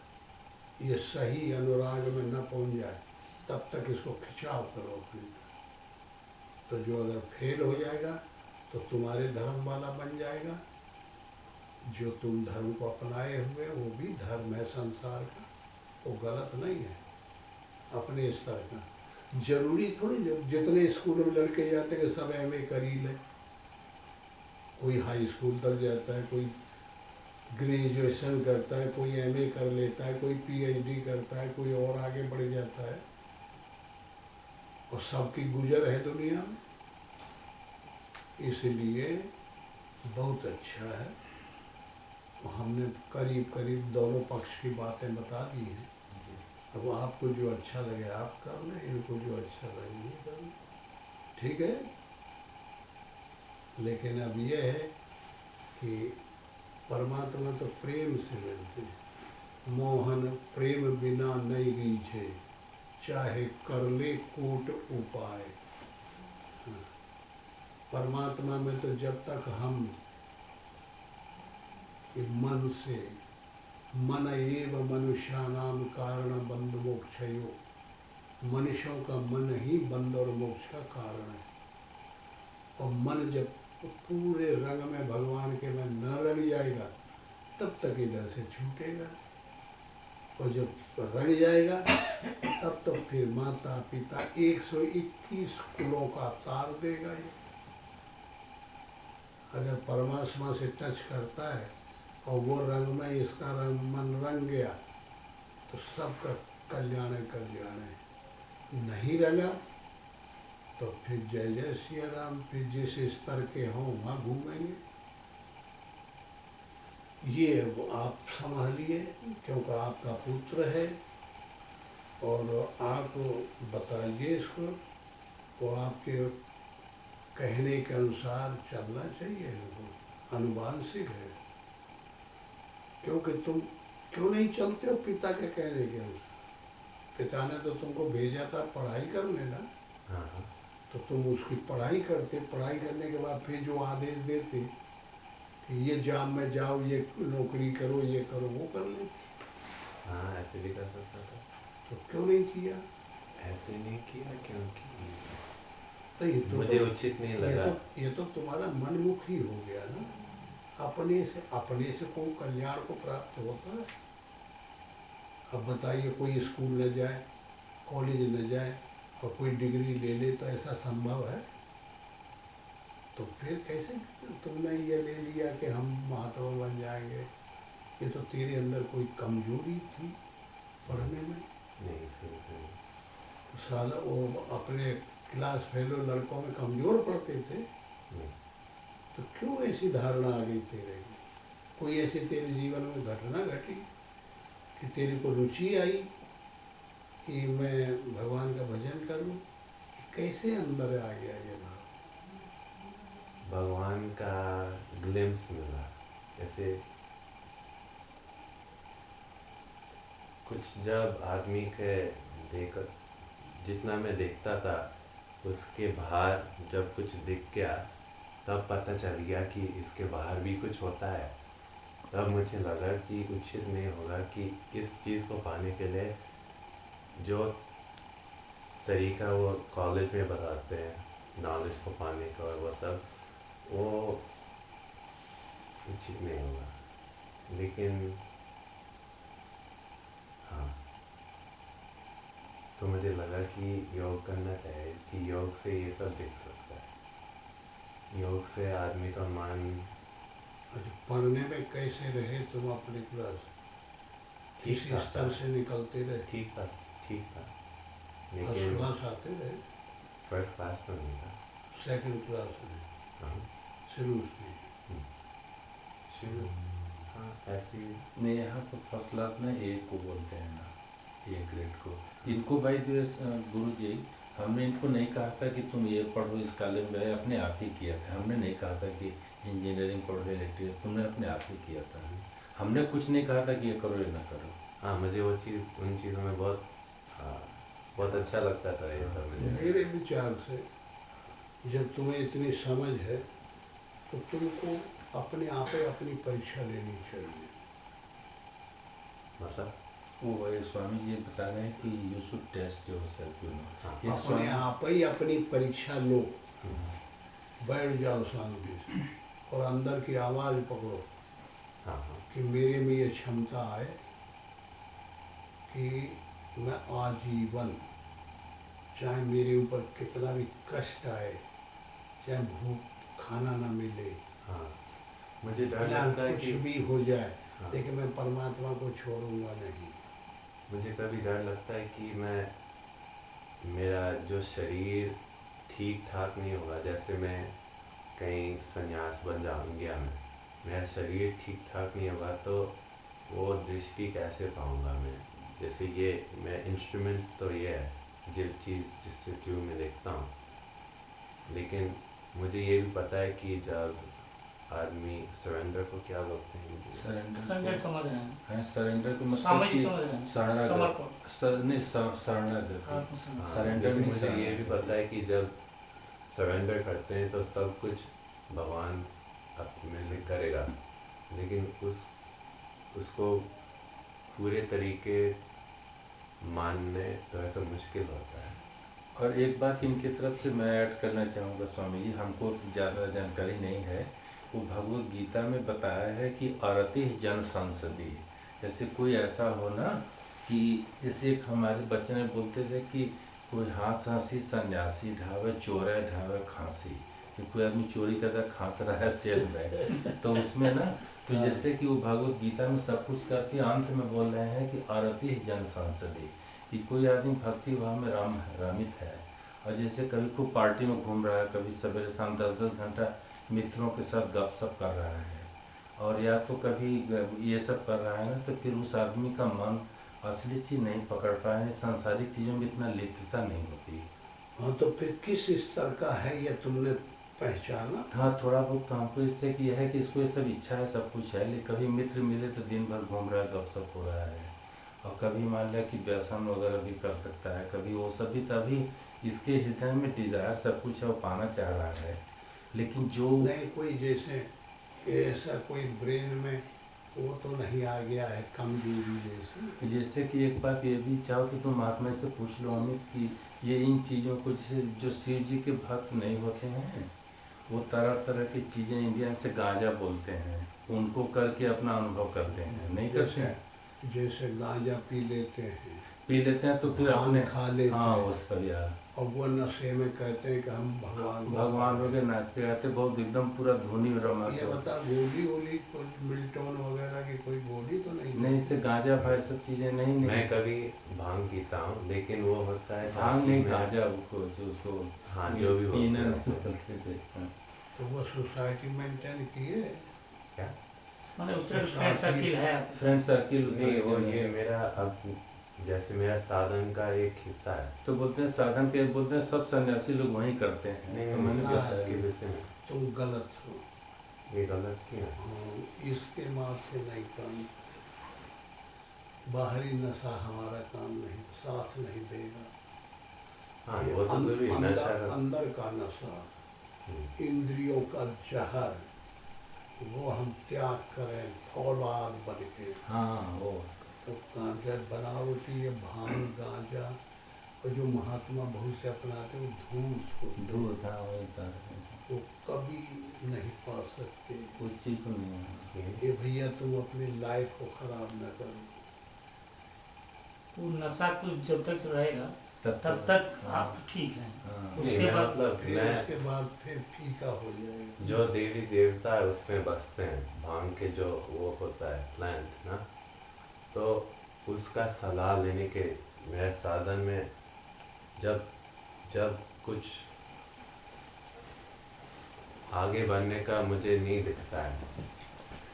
ये सही अनुराग में न पहुंच जाए तब तक इसको खिंचाव करो अपनी। तो जो अगर फेल हो जाएगा तो तुम्हारे धर्म वाला बन जाएगा जो तुम धर्म को अपनाए हुए वो भी धर्म है संसार का, वो गलत नहीं है अपने स्तर का। जरूरी थोड़ी जितने स्कूल में लड़के जाते हैं सब एमए कर ही ले, कोई हाई स्कूल तक जाता है, कोई ग्रेजुएशन करता है, कोई एमए कर लेता है, कोई पीएचडी करता है, कोई और आगे बढ़ जाता है, और सबकी गुजर है दुनिया में। इसलिए बहुत अच्छा है। हमने करीब करीब दोनों पक्ष की बातें बता दी हैं। अब आपको जो अच्छा लगे आप कर लें, इनको जो अच्छा लगे ये कर लें, ठीक है। लेकिन अब ये है कि परमात्मा तो प्रेम से मिलते हैं। मोहन प्रेम बिना नहीं रीझे, चाहे कर ले कोट उपाय। परमात्मा में तो जब तक हम मन से, मन एव मनुष्यानाम कारण बंध मोक्षयो, मनुष्यों का मन ही बंध और मोक्ष का कारण है। और मन जब पूरे रंग में भगवान के में न रंग जाएगा तब तक इधर से छूटेगा, और जब रंग जाएगा तब तो फिर माता पिता 121 कुलों का तार देगा ये। अगर परमात्मा से टच करता है और वो रंग में इसका रंग मन रंग गया तो सबका कल्याण है। नहीं रंगा तो फिर जय जय सिया राम, फिर जिस स्तर के हों वहाँ घूमेंगे। ये आप संभालिए क्योंकि आपका पुत्र है, और आप बताइए इसको, वो आपके कहने के अनुसार चलना चाहिए, इनको अनुवांशिक है। क्योंकि तुम क्यों नहीं चलते हो पिता के कहने के अनुसार? पिता ने तो तुमको भेजा था पढ़ाई करने ना, तो तुम उसकी पढ़ाई करते, पढ़ाई करने के बाद फिर जो आदेश देते कि ये जॉब में जाओ, ये नौकरी करो, ये करो, वो कर लेते। हाँ, ऐसे भी कर सकता था। तो क्यों नहीं किया? ऐसे नहीं किया क्योंकि तो ये तो मुझे उचित नहीं लगा। ये तो तुम्हारा मनमुख ही हो गया ना। अपने से कोई कल्याण को प्राप्त होता है? अब बताइए, कोई स्कूल न जाए, कॉलेज न जाए और कोई डिग्री ले ले तो ऐसा संभव है? तो फिर कैसे तुमने ये ले लिया कि हम महात्मा बन जाएंगे? ये तो तेरे अंदर कोई कमजोरी थी पढ़ने में। नहीं, सही। साला वो अपने क्लास फेलो लड़कों में कमजोर पढ़ते थे, तो क्यों ऐसी धारणा आ गई तेरे में? कोई ऐसी तेरे जीवन में घटना घटी कि तेरे को रुचि आई कि मैं भगवान का भजन करूं? कैसे अंदर आ गया ये भाव? भगवान का ग्लिम्स मिला। जैसे कुछ जब आदमी के देख, जितना मैं देखता था उसके बाहर जब कुछ दिख गया तब पता चल गया कि इसके बाहर भी कुछ होता है। तब मुझे लगा कि उचित नहीं होगा कि इस चीज़ को पाने के लिए जो तरीका वो कॉलेज में बताते हैं नॉलेज को पाने का और वो सब, वो उचित नहीं होगा। लेकिन हाँ, तो मुझे लगा कि योग करना चाहिए, कि योग से ये सब दिख सकता है। योग से आदमी का मन। अच्छा, पढ़ने में कैसे रहे तुम अपने क्लास? किस ठीक था स्तर से निकलते रहे? ठीक था फर्स्ट लेकिन क्लास आते रहे? फर्स्ट क्लास तो नहीं था। सेकंड क्लास में? हाँ, शुरू से? शुरू हाँ ऐसे ही। नहीं, यहाँ पर फर्स्ट क्लास में एक को बोलते हैं ना, ए ग्रेड को। इनको भाई गुरु जी, हमने इनको नहीं कहा था कि तुम ये पढ़ो इस कॉलेज में, अपने आप ही किया था। हमने नहीं कहा था कि इंजीनियरिंग पढ़ो, इलेक्ट्रिक, तुमने अपने आप ही किया था। हमने कुछ नहीं कहा था कि ये करो ये ना करो। हाँ, मुझे वो चीज़, उन चीज़ों में बहुत अच्छा लगता था ये सब मुझे। मेरे विचार से जब तुम्हें इतनी समझ है तो तुमको अपने आप ही अपनी परीक्षा लेनी चाहिए। मतलब वो भाई स्वामी जी बता रहे हैं कि you should test yourself, you know. अपने आप ही अपनी परीक्षा लो, बैठ जाओ शांति से और अंदर की आवाज़ पकड़ो हाँ हाँ कि मेरे में ये क्षमता आए कि मैं आजीवन, चाहे मेरे ऊपर कितना भी कष्ट आए, चाहे भूख खाना ना मिले, हाँ। मुझे डर ना लगता है कुछ कि भी हो जाए, हाँ, लेकिन मैं परमात्मा को छोड़ूंगा नहीं। मुझे कभी डर लगता है कि मेरा जो शरीर ठीक ठाक नहीं होगा, जैसे मैं कहीं संन्यास बन जाऊंगा, मेरा शरीर ठीक ठाक नहीं होगा तो वो दृष्टि कैसे पाऊंगा मैं। जैसे ये मैं इंस्ट्रूमेंट तो ये है जिससे ट्यूब में देखता हूँ, लेकिन मुझे ये भी पता है कि जब आदमी सरेंडर को क्या बोलते हैं हिंदी में? सरेंडर समझ रहे हैं, हाँ, सरेंडर को स्वामी मतलब जी कि समझ रहे हैं, शरणागत समर्पण, नहीं शरणागत हाँ, हाँ, सरेंडर लेकिन नहीं मुझे ये भी शरणागत। पता है कि जब सरेंडर करते हैं तो सब कुछ भगवान अपने करेगा, लेकिन उसको पूरे तरीके मानने तो ऐसा मुश्किल होता है। और एक बात इनकी तरफ से मैं ऐड करना चाहूँगा स्वामी जी, हमको ज़्यादा जानकारी नहीं है, वो भगवत गीता में बताया है कि अरति जन संसदी। जैसे कोई ऐसा हो ना कि जैसे एक हमारे बच्चे ने बोलते थे कि कोई हाथ हंसी सन्यासी ढावे चोरे ढावे खांसी, कि कोई आदमी चोरी करता खांस रहा है सेल में, तो उसमें ना तो जैसे कि वो भगवत गीता में सब कुछ करके अंत में बोल रहे हैं कि अरति जन संसदी, कि कोई आदमी भक्ति भाव में रामित है और जैसे कभी खूब पार्टी में घूम रहा है, कभी सवेरे शाम 10-10 घंटा मित्रों के साथ गपशप कर रहा है, और या तो कभी ये सब कर रहा है ना, तो फिर उस आदमी का मन असली चीज़ नहीं पकड़ पाए, सांसारिक चीज़ों में इतना लिप्तता नहीं होती। हाँ, तो फिर किस स्तर का है ये तुमने पहचाना? हाँ, थोड़ा बहुत तो हमको इससे कि यह है कि इसको ये सब इच्छा है, सब कुछ है, लेकिन कभी मित्र मिले तो दिन भर घूम रहा है, गपशप हो रहा है, और कभी मान लिया कि व्यसन वगैरह भी कर सकता है, कभी वो सब भी, तभी इसके हृदय में डिज़ायर सब कुछ है, वो पाना चाह रहा है, लेकिन जो नहीं, कोई जैसे ऐसा कोई ब्रेन में वो तो नहीं आ गया है, कमजोरी जैसे कि एक बात ये भी चाहो कि तुम महात्मा से पूछ लो अमित कि ये इन चीज़ों को जैसे जो शिव जी के भक्त नहीं होते हैं, वो तरह तरह की चीज़ें इंडियन से गांजा बोलते हैं, उनको करके अपना अनुभव करते हैं, नहीं करते हैं? जैसे गांजा पी लेते हैं तो फिर भांग अपने खा लेते हाँ हैं, उस पर यार और वो नशे में कहते हैं कि हम भगवान वगैरह नाचते गाते बहुत एकदम पूरा धुनी रमा ये बता, गोली वोली कोई मिल्टन वगैरह की कोई गोली तो नहीं? नहीं, इससे गांजा भाई सब चीज़ें नहीं मैं कभी भांग पीता हूँ, लेकिन वो होता है भांग नहीं, मैं- गांजा उसको जो उसको हाँ, जो भी बोलते पीना हैं नहीं उसे। करते थे। हाँ। तो वो सोसाइटी मेंटेन किए? क्या मतलब उस तरह फ्रेंड सर्किल है आपका? फ्रेंड सर्किल नहीं, वो ये मेरा अब जैसे मेरा साधन का एक हिस्सा है। तो बोलते हैं साधन के, बोलते हैं सब सन्यासी लोग वहीं करते हैं, नहीं, तो मैंने ना, बताया के विषय में तुम गलत हो। ये गलत क्यों है? हाँ, इसके मार्ग से नहीं काम, बाहरी नशा हमारा काम नहीं, साथ नहीं देगा। हाँ, ये वो तो जरूरी है, नशा का। अंदर का नशा, हम्म, इंद्रियों का जहर, वो हम त्याग करें फौलाद बन के। हाँ वो तो गांजा बनावटी, ये भांग गांजा और जो महात्मा बहुत से अपनाते वो धूत होती है, दूर था वही था, वो कभी नहीं पा सकते। उस चीज़ को नहीं है। ये ये भैया तुम अपनी लाइफ को खराब न करो। वो नशा कुछ जब तक रहेगा तब तक आप ठीक हैं, हाँ। नहीं, उसके मैं बाद मतलब फिर मैं उसके बाद फिर फीका हो जाएगा। जो देवी देवता है उसमें बसते हैं, भांग के जो वो होता है प्लांट ना, तो उसका सलाह लेने के मेरे साधन में जब कुछ आगे बढ़ने का मुझे नहीं दिखता है,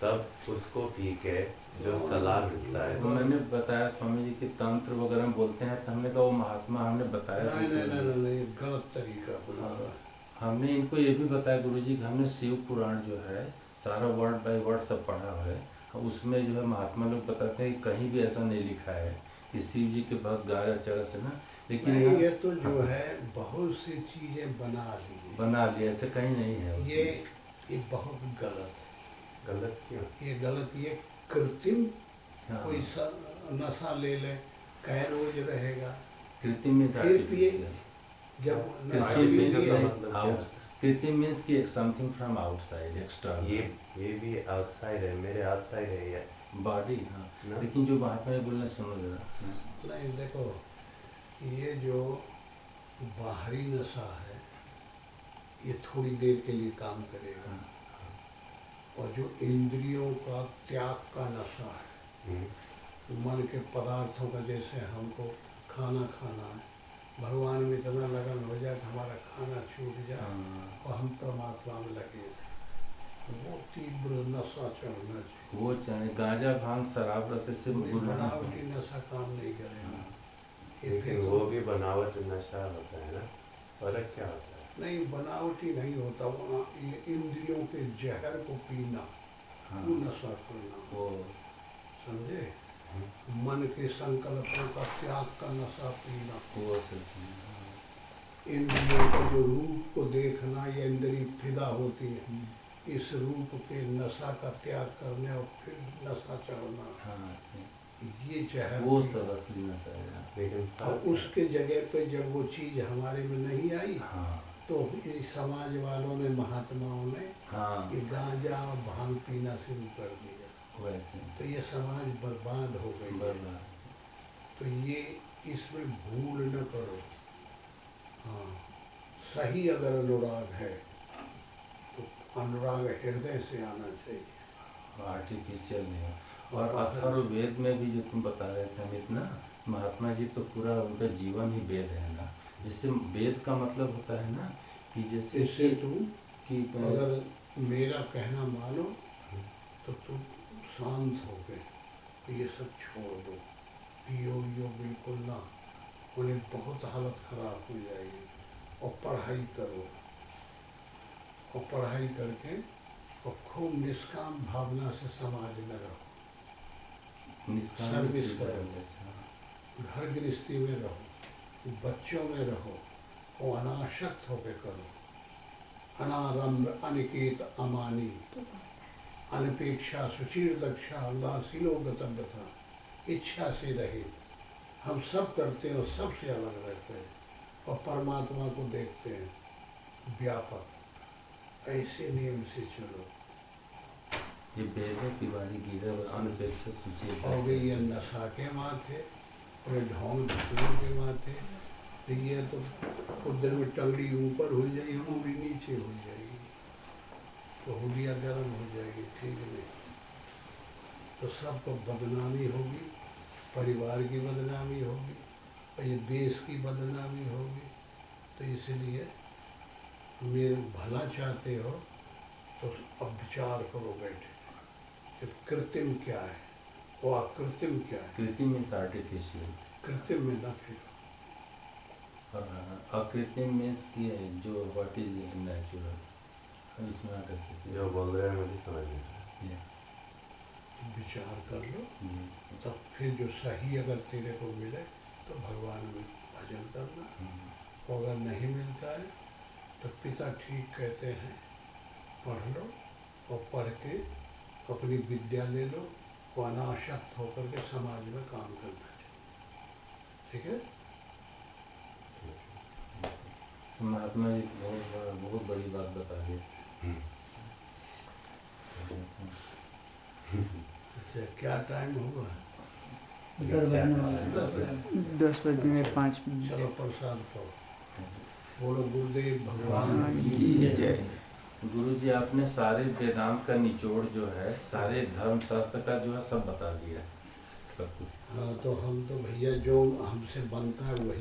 तब उसको पी के जो सलाह मिलता है तो मैंने बताया स्वामी जी कि तंत्र वगैरह में बोलते हैं, तो हमने कहा वो महात्मा हमने बताया नहीं कि- नहीं नहीं नहीं, ये गलत तरीका अपना रहा है। हमने इनको ये भी बताया गुरुजी कि हमने शिव पुराण जो है सारा वर्ड बाय वर्ड सब पढ़ा है, उसमें जो है महात्मा लोग बताते हैं कि कहीं भी ऐसा नहीं लिखा है कि शिव जी के भक्त गाया चढ़ से ना, लेकिन नहीं, यहाँ ये तो जो है बहुत सी चीजें बना ली है। बना लिया, ऐसे कहीं नहीं है उसमें। ये बहुत गलत गलत क्यों? है, ये गलत, ये कृत्रिम हाँ, कोई नशा ले ले, कह रोज रहेगा, कृत्रिम में फिर पिए, जब नशा कृत्रिम पी में का लिया, मतलब क्या? कृत्रिम मीन्स कि समथिंग फ्रॉम आउटसाइड, एक्स्ट्रा। ये भी आउटसाइड है, मेरे आउटसाइड है ये बॉडी, हाँ। ना? लेकिन जो महात्मा जी बोलना समझ रहा। नहीं देखो, ये जो बाहरी नशा है ये थोड़ी देर के लिए काम करेगा, और जो इंद्रियों का त्याग का नशा है, मन के पदार्थों का, जैसे हमको खाना खाना है, भगवान में इतना लगन हो जाए कि हमारा खाना छूट जाए और हम परमात्मा में लगे, वो तीव्र नशा चढ़ना चाहिए। वो चाहे गांजा भांग शराब रस से कोई बनावटी नशा काम नहीं करेगा। ये लेकिन फिर वो भी बनावट नशा होता है ना, फर्क क्या होता है? नहीं, बनावटी नहीं होता, वहाँ ये इंद्रियों के जहर को पीना, हाँ, वो नशा करना, वो समझे? मन के संकल्पों का त्याग का नशा पीना, वो सब, इंद्रियों का जो रूप को देखना, ये इंद्रिय फिदा होती है, इस रूप के नशा का त्याग करने और फिर नशा चढ़ना, हाँ, ये जहर वो पीना। सब असली नशा है। लेकिन और उसके जगह पे जब वो चीज़ हमारे में नहीं आई, हाँ, तो ये समाज वालों ने, महात्माओं ने हाँ, ये गांजा और भांग पीना शुरू कर दिया, वैसे तो ये समाज बर्बाद हो गई है। बर्बाद। तो ये इसमें भूल न करो। हाँ, सही अगर अनुराग है तो अनुराग हृदय से आना चाहिए, आर्टिफिशियल नहीं है। और अथर्ववेद में भी जो तुम बता रहे थे अमित ना, महात्मा जी तो पूरा उनका जीवन ही वेद है ना। जैसे वेद का मतलब होता है ना कि जैसे इससे तुम कि अगर मेरा कहना मानो तो तुम शांत हो गए, तो ये सब छोड़ दो, यो बिल्कुल ना, उन्हें बहुत हालत खराब हो जाएगी। और पढ़ाई करो, और पढ़ाई करके और खूब निष्काम भावना से समाज में रहो, निष्काम सर्विस की करो। जैसा। घर गृहस्थी में रहो, बच्चों में रहो, और अनासक्त होकर करो। अनारंभ अनिकेत अमानी, अनपेक्षा सुचीर दक्षा उल्लासीलो गतव्य था, इच्छा से रहे। हम सब करते हैं और सबसे अलग रहते हैं, और परमात्मा को देखते हैं व्यापक। ऐसे नियम से चलो। ये वेदों की वाली गीता अनपेक्षा सूची हो गई ये नशा के माथे, और ये ढोंग धतूर के माथे, तो ये तो कुछ देर में टंगड़ी ऊपर हो जाएगी, उंगली नीचे हो जाएगी, तो हुलिया गर्म हो जाएगी, ठीक नहीं। तो सबको बदनामी होगी, परिवार की बदनामी होगी, और ये देश की बदनामी होगी। तो इसलिए मेरे भला चाहते हो तो अब विचार करो बैठे कि कृत्रिम क्या है और अकृत्रिम क्या है। कृत्रिम मीन्स आर्टिफिशियल, कृत्रिम में न फिरो, और अकृत्रिम मीन्स की जो व्हाट इज नेचुरल, हम इसमें आकर के जो बोल रहे हैं मुझे समझ नहीं आ रहा। विचार कर लो, तब फिर जो सही अगर तेरे को मिले तो भगवान में भजन करना, और अगर नहीं मिलता है तो पिता ठीक कहते हैं, पढ़ लो, और पढ़ के अपनी विद्या ले लो, और अनासक्त होकर के समाज में काम करना चाहिए, ठीक है। तो महात्मा जी बहुत बड़ी बात बता दी। अच्छा, क्या टाइम हुआ? 10:05। चलो प्रसाद पाओ। बोलो गुरुदेव भगवान भगवान की की जय। गुरु जी आपने सारे वेदांत का निचोड़ जो है, सारे धर्म शास्त्र का जो है सब बता दिया सब कुछ। हाँ, तो हम तो भैया जो हमसे बनता है वही